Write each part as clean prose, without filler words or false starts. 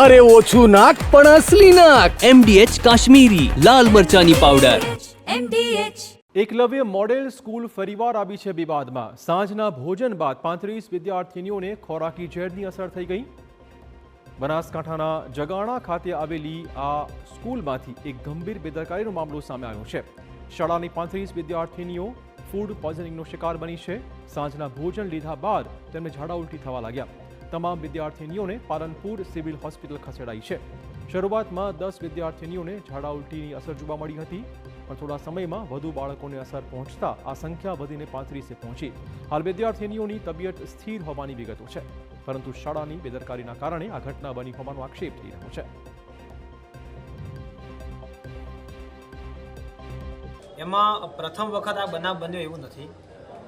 અરે ઓછું નાક પણ અસલી નાક. MDH કાશ્મીરી લાલ મરચાની પાવડર. એકલવ્ય મોડેલ સ્કૂલ ફરીવાર આવી છે વિવાદમાં. સાંજના ભોજન બાદ 35 વિદ્યાર્થીનીઓને ખોરાકી ઝેરની અસર થઈ ગઈ. બનાસકાંઠાના જગાણા ખાતે આવેલી આ સ્કૂલમાંથી એક ગંભીર બેદરકારીનો મામલો સામે આવ્યો છે. શાળાની 35 વિદ્યાર્થીનીઓ ફૂડ પોઈઝનિંગનો શિકાર બની છે. સાંજના ભોજન લીધા બાદ તેમને ઝાડા ઉલટી થવા લાગ્યા. તમામ વિદ્યાર્થીનીઓને પાલનપુર સિવિલ હોસ્પિટલ ખસેડાઈ છે. શરૂઆતમાં 10 વિદ્યાર્થીનીઓને ઝાડા ઉલટીની અસર જોવા મળી હતી, પણ થોડા સમયમાં વધુ બાળકોને અસર પહોંચતા આ સંખ્યા વધીને 35 પહોંચી. હાલ વિદ્યાર્થીનીઓની તબિયત સ્થિર હોવાની વિગતો છે, પરંતુ શાળાની બેદરકારીના કારણે આ ઘટના બની હોવાનો આક્ષેપ થઈ રહ્યો છે. એમાં પ્રથમ વખત આ બનાવ બન્યો એવું નથી.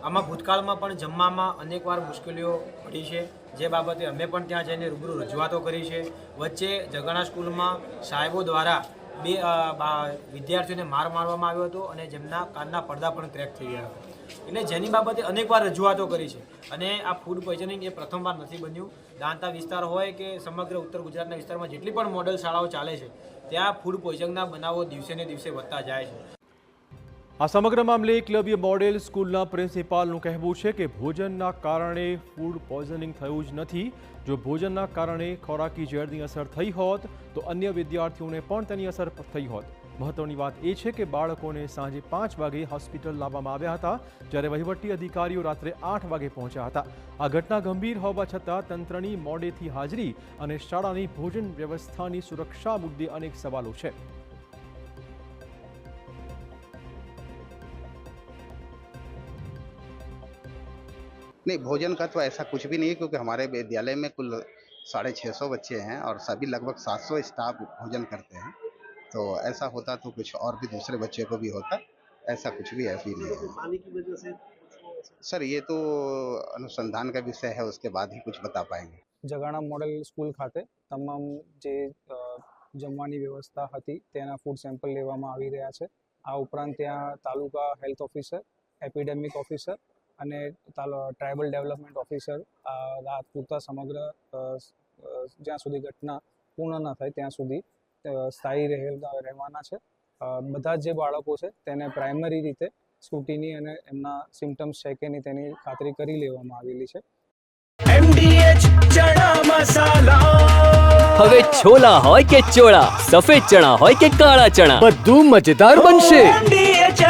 આમાં ભૂતકાળમાં પણ જમવામાં અનેકવાર મુશ્કેલીઓ પડી છે, જે બાબતે અમે પણ ત્યાં જઈને રૂબરૂ રજૂઆતો કરી છે. વચ્ચે જગાણા સ્કૂલમાં સાહેબો દ્વારા 2 વિદ્યાર્થીઓને માર મારવામાં આવ્યો હતો અને જેમના કાનના પડદા પણ ક્રેક થઈ ગયા હતા. એટલે જેની બાબતે અનેકવાર રજૂઆતો કરી છે. અને આ ફૂડ પોઈઝનિંગ એ પ્રથમવાર નથી બન્યું. દાંતા વિસ્તાર હોય કે સમગ્ર ઉત્તર ગુજરાતના વિસ્તારમાં જેટલી પણ મોડલ શાળાઓ ચાલે છે, ત્યાં ફૂડ પોઈઝનિંગના બનાવો દિવસે ને દિવસે વધતા જાય છે. આ સમગ્ર મામલે એકલવ્ય મોડેલ સ્કૂલના પ્રિન્સિપાલનું કહેવું છે કે ભોજનના કારણે ફૂડ પોઈઝનિંગ થયું જ નથી. જો ભોજનના કારણે ખોરાકી ઝેરની અસર થઈ હોત તો અન્ય વિદ્યાર્થીઓને પણ તેની અસર થઈ હોત. મહત્વની વાત એ છે કે બાળકોને સાંજે 5 વાગે હોસ્પિટલ લાવવામાં આવ્યા હતા, જ્યારે વહીવટી અધિકારીઓ રાત્રે 8 વાગે પહોંચ્યા હતા. આ ઘટના ગંભીર હોવા છતાં તંત્રની મોડેથી હાજરી અને શાળાની ભોજન વ્યવસ્થાની સુરક્ષા મુદ્દે અનેક સવાલો છે. नहीं, भोजन का तो ऐसा कुछ भी नहीं है, क्योंकि हमारे विद्यालय में कुल 650 बच्चे हैं और सभी लगभग 700 स्टाफ भोजन करते हैं. तो ऐसा होता तो कुछ और भी दूसरे बच्चे को भी होता. ऐसा कुछ भी ऐसी नहीं है. पानी की वजह से सर ये तो अनुसंधान का विषय है, उसके बाद ही कुछ बता पाएंगे. જગાણા મોડેલ સ્કૂલ ખાતે તમામ જે જમવાની વ્યવસ્થા હતી તેના ફૂડ સેમ્પલ લેવામાં આવી રહ્યા છે. આ ઉપરાંત ત્યાં તાલુકા હેલ્થ ઓફિસર, એપિડેમિક ઓફિસર અને ટ્રાઇબલ ડેવલપમેન્ટ ઓફિસર રાત પૂરતા સમગ્ર જ્યાં સુધી ઘટના પૂર્ણ ન થાય ત્યાં સુધી સ્થાયી રહેવાના છે. બધા જે બાળકો છે તેને પ્રાઇમરી રીતે સ્ક્રુટિની અને એમના સિમ્ટમ્સ છે કે નહીં તેની ખાતરી કરી લેવામાં આવેલી છે. MDH ચણા મસાલા. હવે છોલા હોય કે ચોળા, સફેદ ચણા હોય કે કાળા ચણા, બધું મજેદાર બનશે. MDH